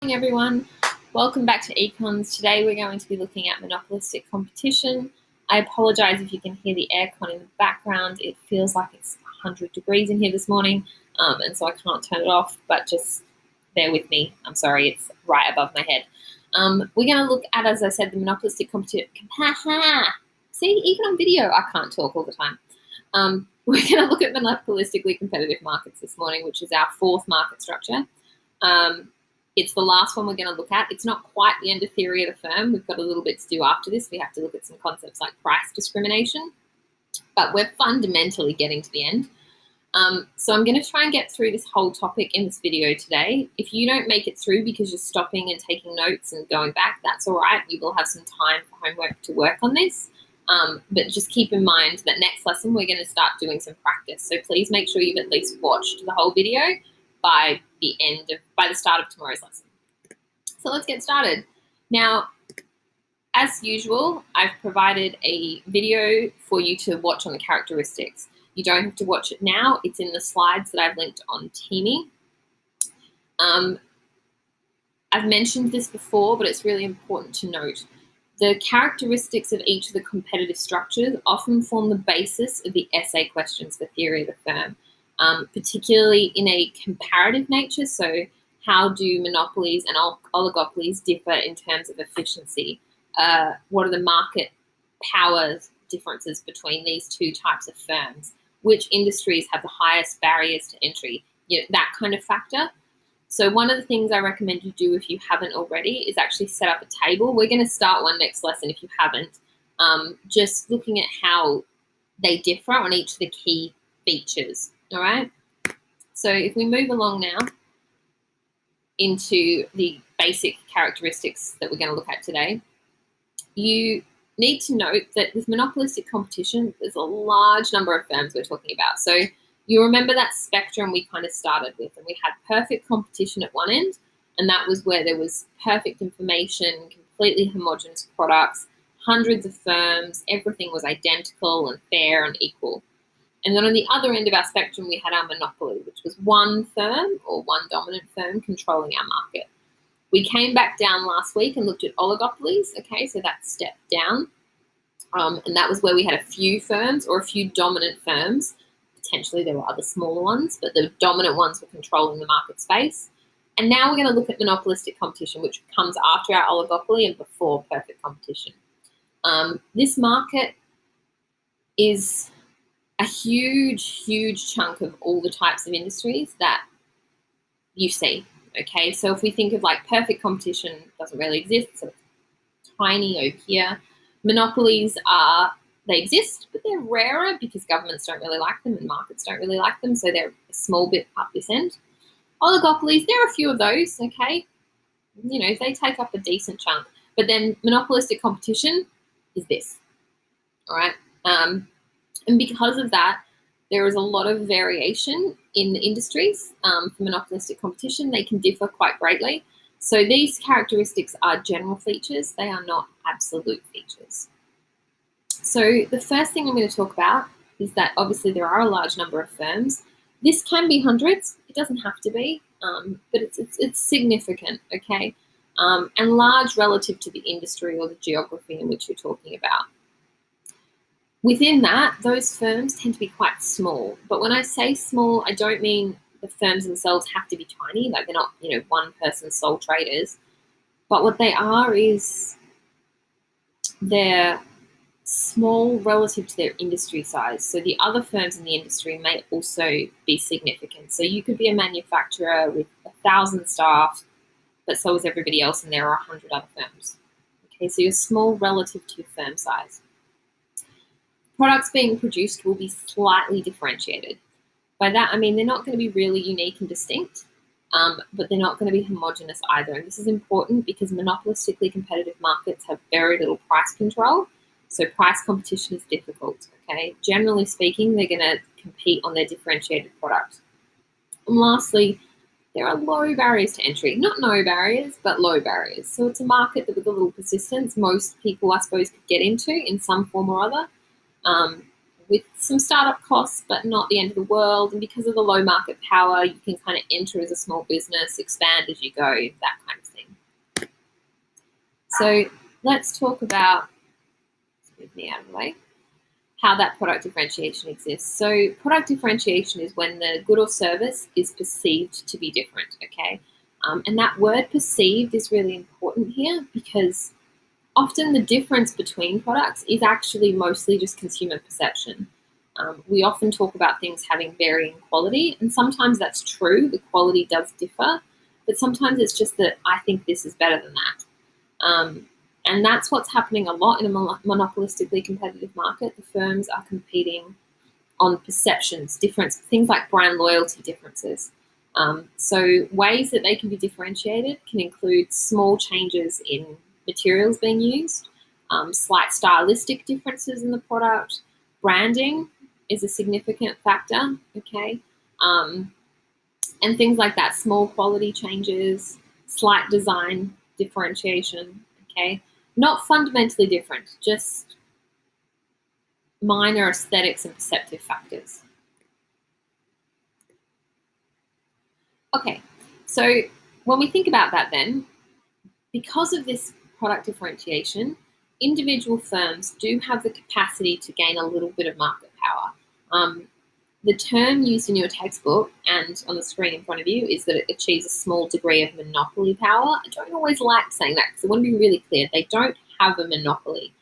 Morning everyone, welcome back to Econs. Today we're going to be looking at monopolistic competition. I apologise if you can hear the aircon in the background. It feels like it's 100 degrees in here this morning, and so I can't turn it off, but just bear with me. I'm sorry, it's right above my head. We're going to look at, as I said, the monopolistic competition. See, even on video, I can't talk all the time. We're going to look at monopolistically competitive markets this morning, which is our fourth market structure. It's the last one we're going to look at. It's not quite the end of theory of the firm. We've got a little bit to do after this. We have to look at some concepts like price discrimination, but we're fundamentally getting to the end. So I'm going to try and get through this whole topic in this video today. If you don't make it through because you're stopping and taking notes and going back, that's all right. You will have some time for homework to work on this. But just keep in mind that next lesson we're going to start doing some practice. So please make sure you've at least watched the whole video by the start of tomorrow's lesson. So let's get started. Now, as usual, I've provided a video for you to watch on the characteristics. You don't have to watch it now. It's in the slides that I've linked on Teamy. I've mentioned this before, but it's really important to note. The characteristics of each of the competitive structures often form the basis of the essay questions for theory of the firm. Particularly in a comparative nature. So how do monopolies and oligopolies differ in terms of efficiency? What are the market power differences between these two types of firms? Which industries have the highest barriers to entry? That kind of factor. So one of the things I recommend you do if you haven't already is actually set up a table. We're going to start one next lesson if you haven't. Just looking at how they differ on each of the key features. All right, so if we move along now into the basic characteristics that we're going to look at today, you need to note that with monopolistic competition, there's a large number of firms we're talking about. So you remember that spectrum we kind of started with, and we had perfect competition at one end, and that was where there was perfect information, completely homogeneous products, hundreds of firms, everything was identical and fair and equal. And then on the other end of our spectrum, we had our monopoly, which was one firm or one dominant firm controlling our market. We came back down last week and looked at oligopolies. Okay, so that stepped down. And that was where we had a few firms or a few dominant firms. Potentially there were other smaller ones, but the dominant ones were controlling the market space. And now we're going to look at monopolistic competition, which comes after our oligopoly and before perfect competition. This market is a huge chunk of all the types of industries that you see. Okay, so if we think of like perfect competition, doesn't really exist, so it's tiny over here. Monopolies they exist, but they're rarer because governments don't really like them and markets don't really like them, so they're a small bit up this end. Oligopolies, there are a few of those, okay? They take up a decent chunk, but then monopolistic competition is this, all right? And because of that, there is a lot of variation in the industries for monopolistic competition. They can differ quite greatly. So these characteristics are general features. They are not absolute features. So the first thing I'm going to talk about is that obviously there are a large number of firms. This can be hundreds. It doesn't have to be, but it's significant, okay? And large relative to the industry or the geography in which you're talking about. Within that, those firms tend to be quite small. But when I say small, I don't mean the firms themselves have to be tiny, like they're not, one person sole traders. But what they are is they're small relative to their industry size. So the other firms in the industry may also be significant. So you could be a manufacturer with 1,000 staff, but so is everybody else, and there are 100 other firms. Okay, so you're small relative to your firm size. Products being produced will be slightly differentiated. By that, I mean they're not going to be really unique and distinct, but they're not going to be homogeneous either. And this is important because monopolistically competitive markets have very little price control, so price competition is difficult, okay? Generally speaking, they're going to compete on their differentiated product. And lastly, there are low barriers to entry. Not no barriers, but low barriers. So it's a market that with a little persistence, most people, I suppose, could get into in some form or other. With some startup costs, but not the end of the world. And because of the low market power, you can kind of enter as a small business, expand as you go, that kind of thing. So let's talk about, move me out of the way, how that product differentiation exists. So product differentiation is when the good or service is perceived to be different, okay? And that word perceived is really important here because often the difference between products is actually mostly just consumer perception. We often talk about things having varying quality, and sometimes that's true, the quality does differ, but sometimes it's just that I think this is better than that. And that's what's happening a lot in a monopolistically competitive market. The firms are competing on perceptions, difference, things like brand loyalty differences. So ways that they can be differentiated can include small changes in materials being used, slight stylistic differences in the product. Branding is a significant factor, okay? And things like that, small quality changes, slight design differentiation, okay? Not fundamentally different, just minor aesthetics and perceptive factors. Okay, so when we think about that then, because of this product differentiation, individual firms do have the capacity to gain a little bit of market power. The term used in your textbook and on the screen in front of you is that it achieves a small degree of monopoly power. I don't always like saying that because I want to be really clear. They don't have a monopoly,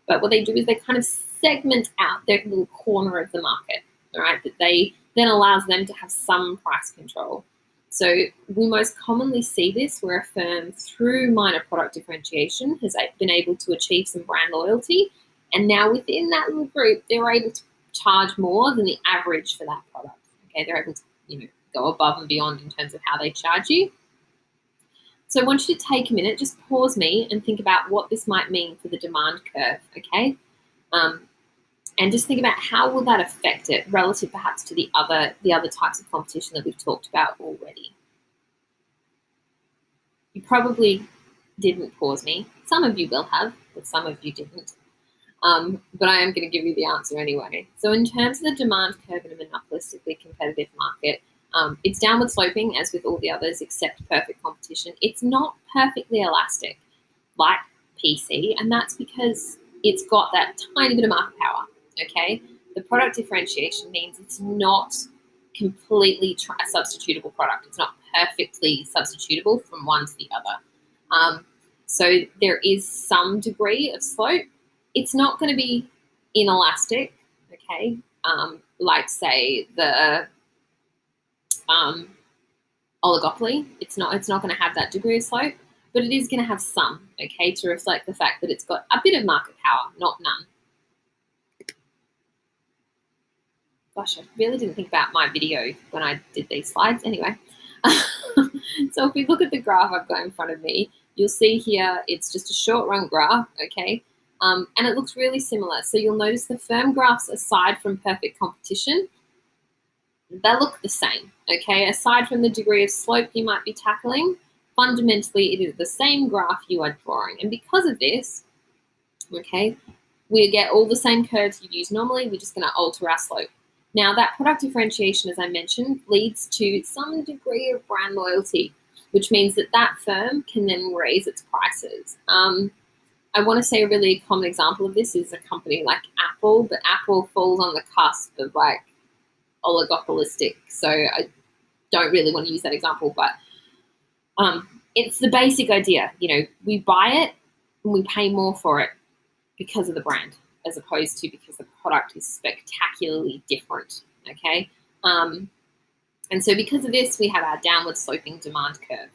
but what they do is they kind of segment out their little corner of the market, all right, that they then allows them to have some price control. So we most commonly see this where a firm, through minor product differentiation, has been able to achieve some brand loyalty, and now within that little group, they're able to charge more than the average for that product. Okay, they're able to, go above and beyond in terms of how they charge you. So I want you to take a minute, just pause me and think about what this might mean for the demand curve, okay? And just think about how will that affect it relative perhaps to the other types of competition that we've talked about already. You probably didn't pause me. Some of you will have, but some of you didn't. But I am going to give you the answer anyway. So in terms of the demand curve in a monopolistically competitive market, it's downward sloping as with all the others except perfect competition. It's not perfectly elastic like PC, and that's because it's got that tiny bit of market power, okay? The product differentiation means it's not completely a substitutable product. It's not perfectly substitutable from one to the other. So there is some degree of slope. It's not going to be inelastic, okay? Like say the oligopoly, it's not going to have that degree of slope, but it is going to have some, okay, to reflect the fact that it's got a bit of market power, not none. Gosh, I really didn't think about my video when I did these slides. Anyway, so if we look at the graph I've got in front of me, you'll see here it's just a short run graph, okay, and it looks really similar. So you'll notice the firm graphs, aside from perfect competition, they look the same, okay? Aside from the degree of slope you might be tackling, fundamentally it is the same graph you are drawing. And because of this, okay, we get all the same curves you use normally, we're just going to alter our slope. Now that product differentiation, as I mentioned, leads to some degree of brand loyalty, which means that that firm can then raise its prices. I want to say a really common example of this is a company like Apple, but Apple falls on the cusp of like oligopolistic, so I don't really want to use that example, but it's the basic idea. We buy it and we pay more for it because of the brand, as opposed to because the product is spectacularly different, okay? And so because of this, we have our downward sloping demand curve.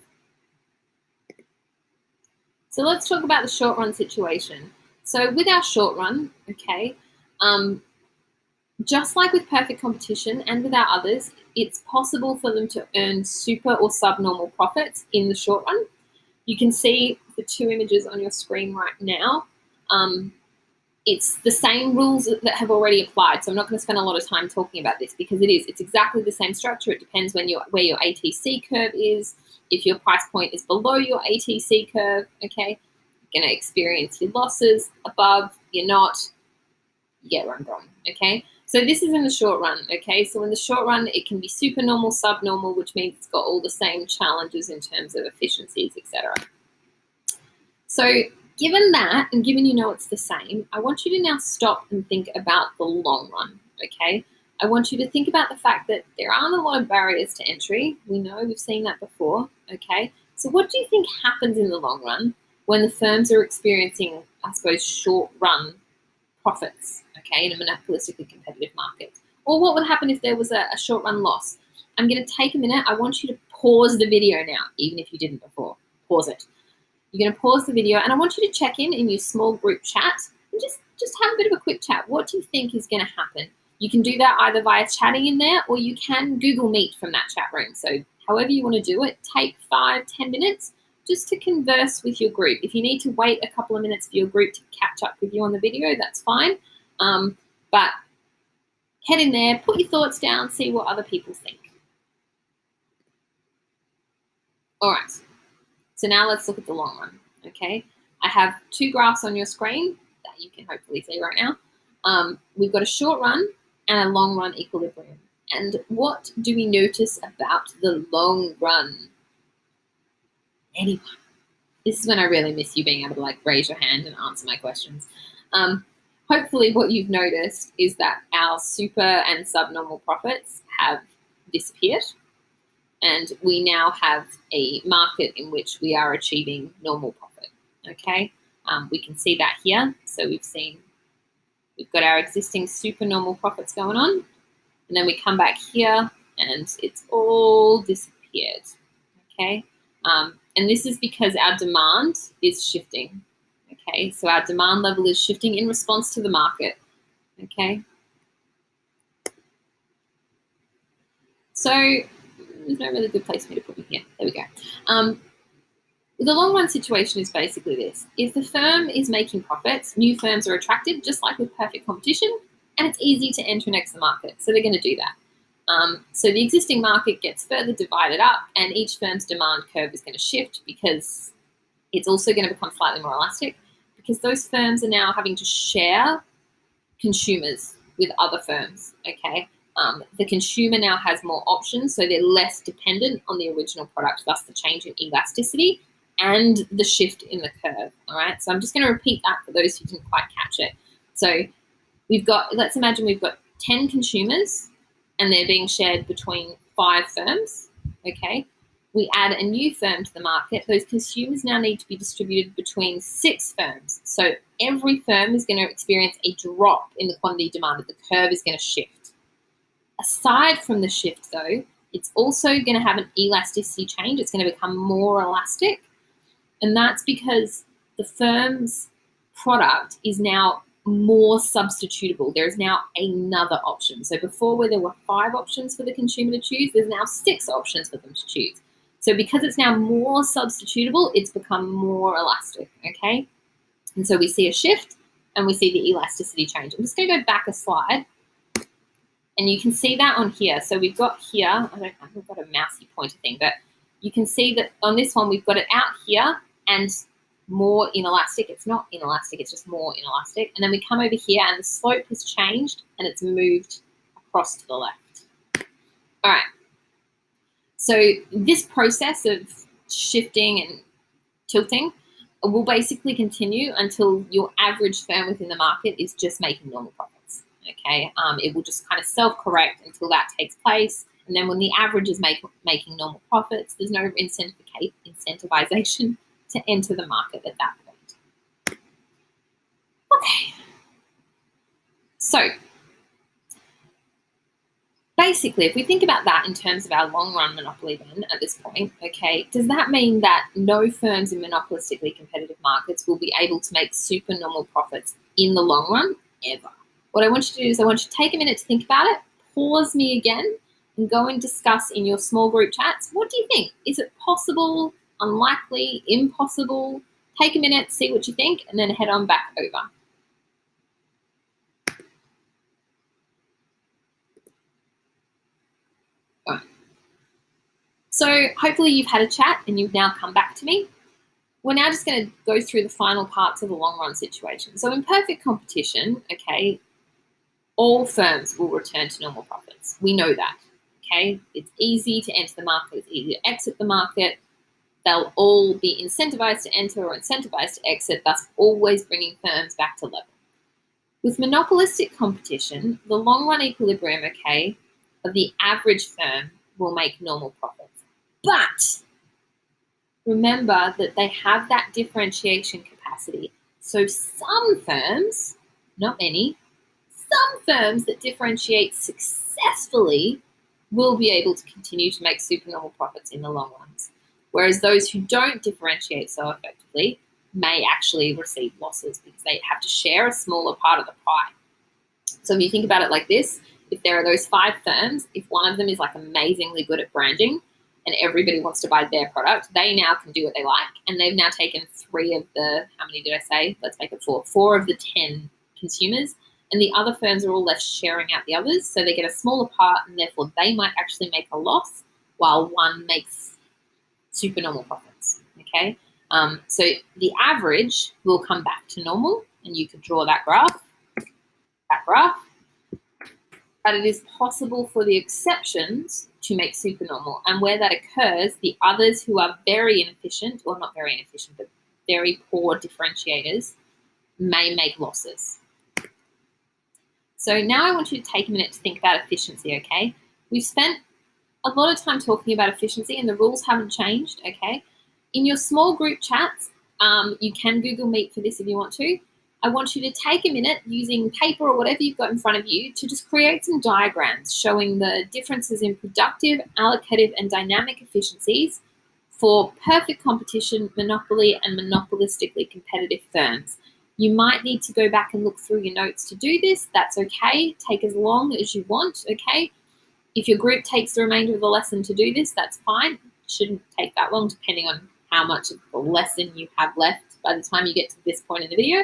So let's talk about the short run situation. So with our short run, okay, just like with perfect competition and with our others, it's possible for them to earn super or subnormal profits in the short run. You can see the two images on your screen right now. It's the same rules that have already applied, so I'm not going to spend a lot of time talking about this because it's exactly the same structure. It depends where your ATC curve is. If your price point is below your ATC curve, okay, you're going to experience your losses. Above, you're not. You get where I'm going, okay? So this is in the short run, okay? So in the short run, it can be supernormal, subnormal, which means it's got all the same challenges in terms of efficiencies, etc. So given that, and given you know it's the same, I want you to now stop and think about the long run, okay? I want you to think about the fact that there aren't a lot of barriers to entry. We know, we've seen that before, okay? So what do you think happens in the long run when the firms are experiencing, I suppose, short-run profits, okay, in a monopolistically competitive market? Or what would happen if there was a short-run loss? I'm going to take a minute. I want you to pause the video now, even if you didn't before. Pause it. You're going to pause the video, and I want you to check in your small group chat and just have a bit of a quick chat. What do you think is going to happen? You can do that either via chatting in there, or you can Google Meet from that chat room. So however you want to do it, take 5-10 minutes just to converse with your group. If you need to wait a couple of minutes for your group to catch up with you on the video, that's fine. But head in there, put your thoughts down, see what other people think. All right. So now let's look at the long run, okay? I have 2 graphs on your screen that you can hopefully see right now. We've got a short run and a long run equilibrium. And what do we notice about the long run? Anyone? This is when I really miss you being able to raise your hand and answer my questions. Hopefully what you've noticed is that our super and subnormal profits have disappeared. And we now have a market in which we are achieving normal profit, okay? We can see that here. So we've got our existing super normal profits going on, and then we come back here and it's all disappeared, okay? And this is because our demand is shifting, okay? So our demand level is shifting in response to the market, okay? So there's no really good place for me to put me here. There we go. The long run situation is basically this. If the firm is making profits, new firms are attracted, just like with perfect competition, and it's easy to enter and exit the market. So they're going to do that. So the existing market gets further divided up, and each firm's demand curve is going to shift because it's also going to become slightly more elastic, because those firms are now having to share consumers with other firms, okay? The consumer now has more options, so they're less dependent on the original product, thus the change in elasticity and the shift in the curve, all right? So I'm just going to repeat that for those who didn't quite catch it. So let's imagine we've got 10 consumers and they're being shared between 5 firms, okay? We add a new firm to the market. Those consumers now need to be distributed between 6 firms. So every firm is going to experience a drop in the quantity demanded. The curve is going to shift. Aside from the shift, though, it's also going to have an elasticity change. It's going to become more elastic. And that's because the firm's product is now more substitutable. There is now another option. So before, where there were 5 options for the consumer to choose, there's now 6 options for them to choose. So because it's now more substitutable, it's become more elastic, okay? And so we see a shift and we see the elasticity change. I'm just going to go back a slide. And you can see that on here. So we've got here, I haven't got a mousey pointer thing, but you can see that on this one, we've got it out here and more inelastic. It's not inelastic, it's just more inelastic. And then we come over here and the slope has changed and it's moved across to the left. All right. So this process of shifting and tilting will basically continue until your average firm within the market is just making normal profits. Okay, it will just kind of self-correct until that takes place, and then when the average is making normal profits, there's no incentivization to enter the market at that point. Okay, so basically, if we think about that in terms of our long-run monopoly then at this point, okay, does that mean that no firms in monopolistically competitive markets will be able to make super normal profits in the long run ever? What I want you to do is I want you to take a minute to think about it, pause me again, and go and discuss in your small group chats, what do you think? Is it possible, unlikely, impossible? Take a minute, see what you think, and then head on back over. All right. So hopefully you've had a chat and you've now come back to me. We're now just going to go through the final parts of the long run situation. So in perfect competition, okay, all firms will return to normal profits. We know that, okay? It's easy to enter the market. It's easy to exit the market. they'll all be incentivized to enter or incentivized to exit, thus always bringing firms back to level. With monopolistic competition, the long-run equilibrium, okay, of the average firm will make normal profits. But remember that they have that differentiation capacity. So some firms, not many, some firms that differentiate successfully will be able to continue to make supernormal profits in the long runs, whereas those who don't differentiate so effectively may actually receive losses because they have to share a smaller part of the pie. So if you think about it like this, if there are those 5 firms, if one of them is like amazingly good at branding and everybody wants to buy their product, they now can do what they like. And they've now taken 3 of the, how many did I say? Let's make it 4. 4 of the 10 consumers. And the other firms are all left sharing out the others. So they get a smaller part and therefore they might actually make a loss while one makes supernormal profits, okay? So the average will come back to normal, and you could draw that graph, but it is possible for the exceptions to make supernormal. And where that occurs, the others who are very inefficient, or not very inefficient, but very poor differentiators, may make losses. So now I want you to take a minute to think about efficiency, okay? We've spent a lot of time talking about efficiency and the rules haven't changed, okay? In your small group chats, you can Google Meet for this if you want to. I want you to take a minute using paper or whatever you've got in front of you to just create some diagrams showing the differences in productive, allocative, and dynamic efficiencies for perfect competition, monopoly, and monopolistically competitive firms. You might need to go back and look through your notes to do this. That's okay. Take as long as you want, okay? If your group takes the remainder of the lesson to do this, that's fine. It shouldn't take that long, depending on how much of the lesson you have left by the time you get to this point in the video.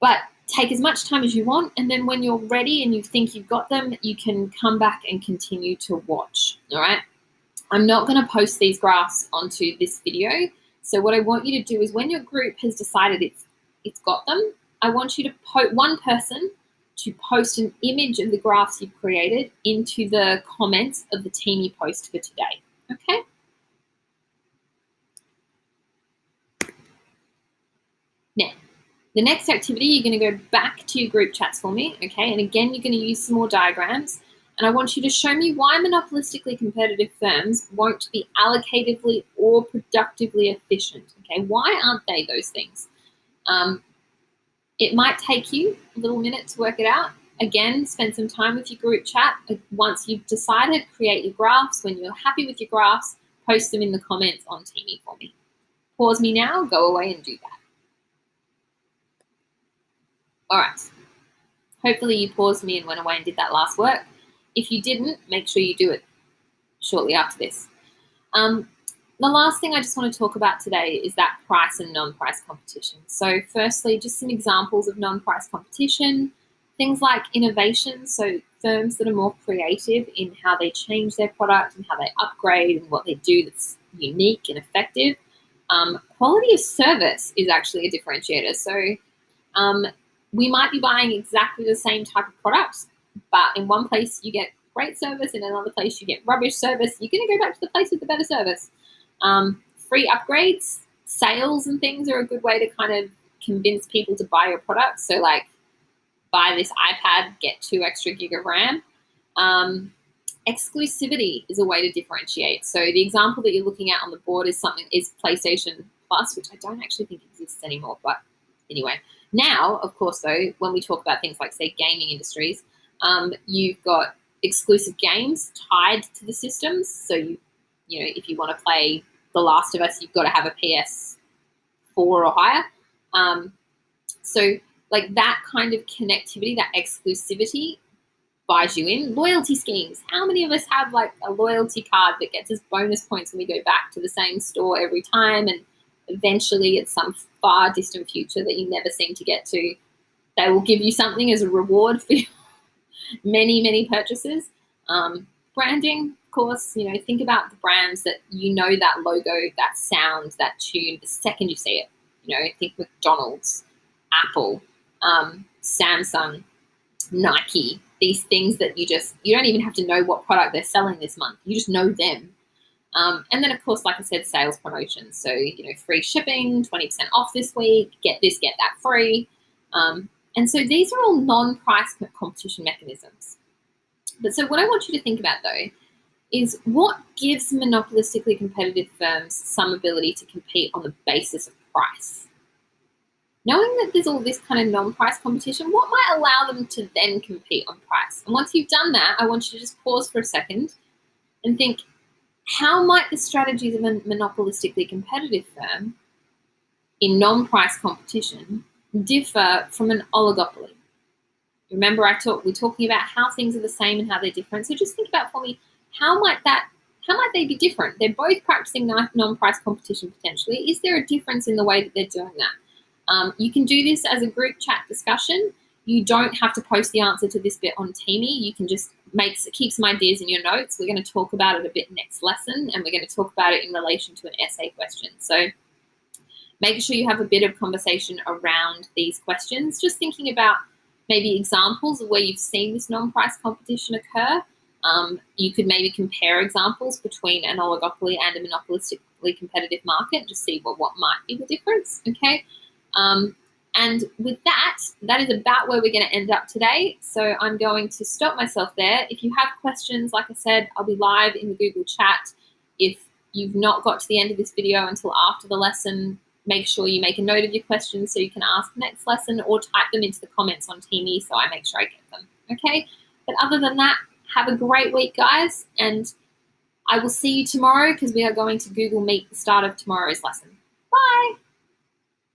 But take as much time as you want, and then when you're ready and you think you've got them, you can come back and continue to watch, all right? I'm not going to post these graphs onto this video. So what I want you to do is when your group has decided it's got them, I want you to one person to post an image of the graphs you've created into the comments of the Teamy post for today, okay? Now, the next activity, you're going to go back to your group chats for me, okay? And again, you're going to use some more diagrams. And I want you to show me why monopolistically competitive firms won't be allocatively or productively efficient, okay? Why aren't they those things? It might take you a little minute to work it out. Again, spend some time with your group chat. Once you've decided, create your graphs. When you're happy with your graphs, post them in the comments on Teamy for me. Pause me now, go away and do that. All right. Hopefully you paused me and went away and did that last work. If you didn't, make sure you do it shortly after this. The last thing I just want to talk about today is that price and non-price competition. So firstly, just some examples of non-price competition, things like innovation, so firms that are more creative in how they change their product and how they upgrade and what they do that's unique and effective. Quality of service is actually a differentiator. So we might be buying exactly the same type of product, but in one place you get great service, in another place you get rubbish service. You're going to go back to the place with the better service. Free upgrades, sales and things are a good way to kind of convince people to buy your product. So like buy this iPad, get 2 extra gig of RAM. Exclusivity is a way to differentiate. So the example that you're looking at on the board is PlayStation Plus, which I don't actually think exists anymore, but anyway. Now, of course, though, when we talk about things like, say, gaming industries, you've got exclusive games tied to the systems. So, you know, if you want to play The Last of Us, you've got to have a PS4 or higher. So, like that kind of connectivity, that exclusivity buys you in. Loyalty schemes. How many of us have like a loyalty card that gets us bonus points when we go back to the same store every time, and eventually at some far distant future that you never seem to get to, they will give you something as a reward for your many, many purchases. Branding, of course, you know, think about the brands that you know, that logo, that sound, that tune, the second you see it. You know, think McDonald's, Apple, Samsung, Nike, these things that you don't even have to know what product they're selling this month. You just know them. And then, of course, like I said, sales promotions. So, free shipping, 20% off this week, get this, get that free. And so these are all non-price competition mechanisms. But so what I want you to think about, though, is what gives monopolistically competitive firms some ability to compete on the basis of price? Knowing that there's all this kind of non-price competition, what might allow them to then compete on price? And once you've done that, I want you to just pause for a second and think, how might the strategies of a monopolistically competitive firm in non-price competition differ from an oligopoly? Remember, we're talking about how things are the same and how they're different. So just think about for me, how might they be different? They're both practicing non-price competition potentially. Is there a difference in the way that they're doing that? You can do this as a group chat discussion. You don't have to post the answer to this bit on Teamy. You can just keep some ideas in your notes. We're going to talk about it a bit next lesson, and we're going to talk about it in relation to an essay question. So make sure you have a bit of conversation around these questions, just thinking about maybe examples of where you've seen this non-price competition occur. You could maybe compare examples between an oligopoly and a monopolistically competitive market, just see what might be the difference, okay? And with that is about where we're going to end up today. So I'm going to stop myself there. If you have questions, like I said, I'll be live in the Google chat. If you've not got to the end of this video until after the lesson, make sure you make a note of your questions so you can ask next lesson, or type them into the comments on Teamy so I make sure I get them, okay? But other than that, have a great week, guys, and I will see you tomorrow because we are going to Google Meet the start of tomorrow's lesson. Bye.